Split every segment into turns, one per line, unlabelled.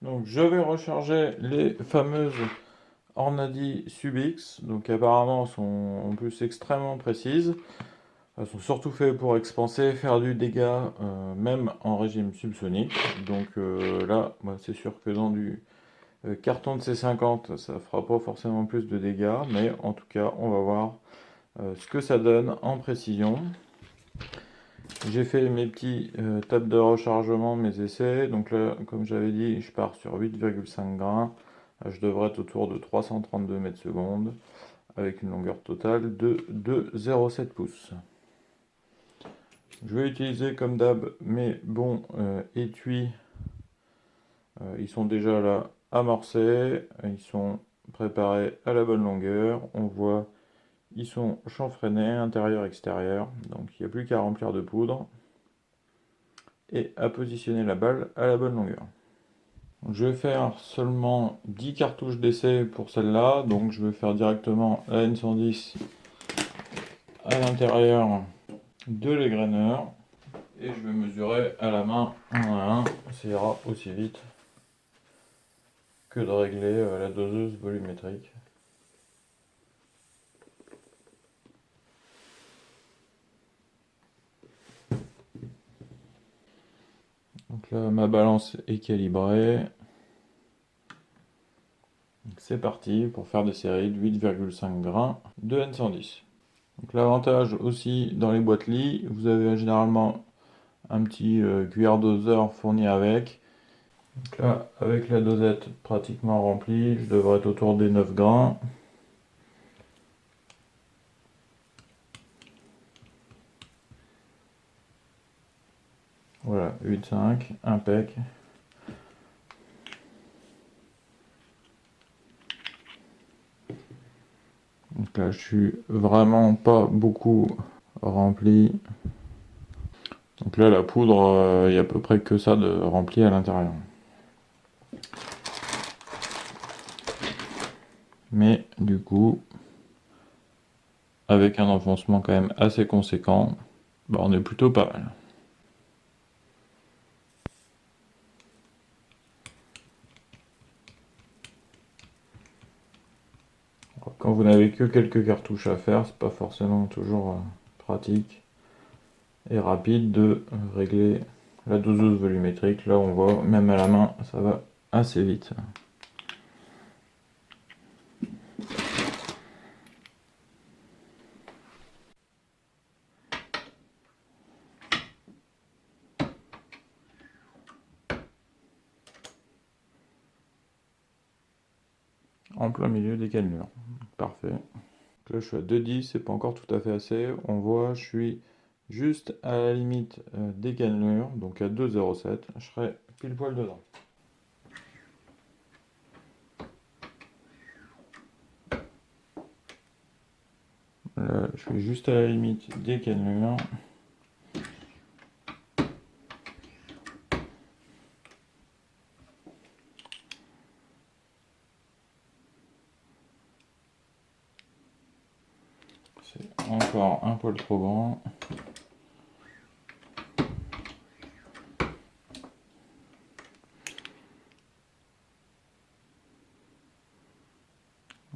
Donc je vais recharger les fameuses Ornadi Subix. Donc apparemment sont en plus extrêmement précises. Elles sont surtout faites pour expanser, faire du dégât, même en régime subsonique. Donc là, bah, c'est sûr que dans du carton de C50, ça fera pas forcément plus de dégâts, mais en tout cas, on va voir ce que ça donne en précision. J'ai fait mes petits tables de rechargement, mes essais. Donc là, comme j'avais dit, je pars sur 8,5 grains. Je devrais être autour de 332 mètres secondes avec une longueur totale de 2,07 pouces. Je vais utiliser comme d'hab mes bons étuis. Ils sont déjà là amorcés, ils sont préparés à la bonne longueur. On voit, ils sont chanfreinés, intérieur-extérieur. Donc il n'y a plus qu'à remplir de poudre et à positionner la balle à la bonne longueur. Je vais faire seulement 10 cartouches d'essai pour celle-là, donc je vais faire directement la N110 à l'intérieur de l'égraigneur et je vais mesurer à la main un à un, ça ira aussi vite que de régler la doseuse volumétrique. Donc là ma balance est calibrée. C'est parti pour faire des séries de 8,5 grains de N110. Donc l'avantage aussi dans les boîtes lits, vous avez généralement un petit cuillère doseur fourni avec. Donc là, avec la dosette pratiquement remplie, je devrais être autour des 9 grains. Voilà, 8,5, impec. Donc là, je suis vraiment pas beaucoup rempli. Donc là, la poudre, il y a à peu près que ça de rempli à l'intérieur. Mais du coup, avec un enfoncement quand même assez conséquent, bah, on est plutôt pas mal. Quand vous n'avez que quelques cartouches à faire, c'est pas forcément toujours pratique et rapide de régler la doseuse volumétrique. Là, on voit, même à la main, ça va assez vite. En plein milieu des cannelures. Parfait. Là, je suis à 2,10, c'est pas encore tout à fait assez. On voit, je suis juste à la limite des cannelures, donc à 2,07. Je serai pile poil dedans. Là, je suis juste à la limite des cannelures. C'est encore un poil trop grand.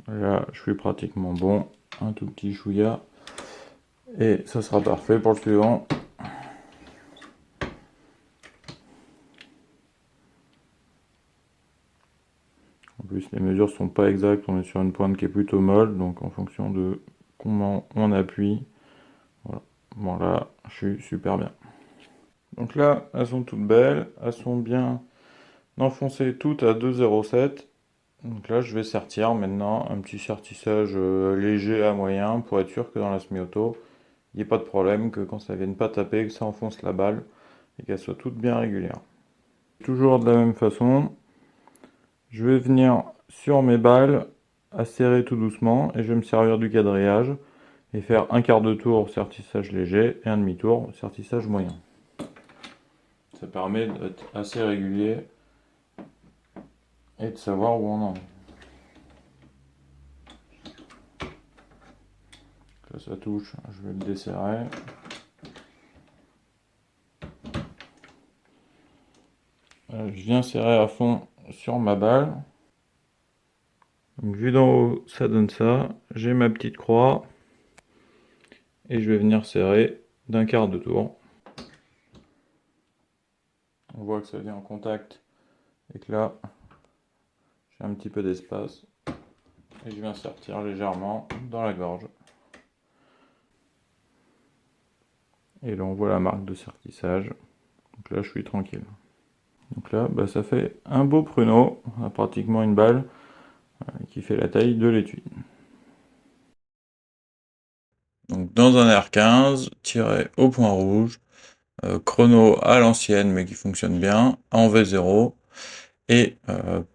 Là, je suis pratiquement bon. Un tout petit chouïa. Et ça sera parfait pour le suivant. En plus, les mesures sont pas exactes. On est sur une pointe qui est plutôt molle. Donc, en fonction de comment on appuie. Voilà. Bon, là, je suis super bien. Donc là, elles sont toutes belles. Elles sont bien enfoncées toutes à 2,07. Donc là, je vais sertir maintenant. Un petit sertissage léger à moyen pour être sûr que dans la semi-auto, il n'y ait pas de problème, que quand ça ne vienne pas taper, que ça enfonce la balle et qu'elle soit toute bien régulière. Toujours de la même façon, je vais venir sur mes balles à serrer tout doucement et je vais me servir du quadrillage et faire un quart de tour sertissage léger et un demi-tour sertissage moyen. Ça permet d'être assez régulier et de savoir où on en est. Là ça touche, je vais le desserrer. Je viens serrer à fond sur ma balle. Donc vu d'en haut, ça donne ça. J'ai ma petite croix. Et je vais venir serrer d'un quart de tour. On voit que ça vient en contact et que là, j'ai un petit peu d'espace. Et je viens sortir légèrement dans la gorge. Et là, on voit la marque de sertissage. Donc là, je suis tranquille. Donc là, bah, ça fait un beau pruneau. On a pratiquement une balle qui fait la taille de l'étui. Donc dans un R15, tiré au point rouge, chrono à l'ancienne mais qui fonctionne bien, en V0, et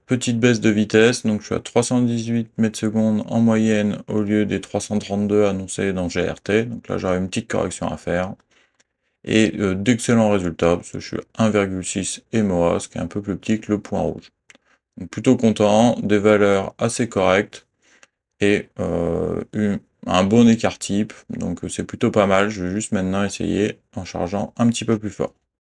petite baisse de vitesse, donc je suis à 318 mètres secondes en moyenne au lieu des 332 annoncés dans GRT, donc là j'aurai une petite correction à faire, et d'excellents résultats, parce que je suis 1,6 MOA, ce qui est un peu plus petit que le point rouge. Donc plutôt content, des valeurs assez correctes, et un bon écart type, donc c'est plutôt pas mal. Je vais juste maintenant essayer en chargeant un petit peu plus fort.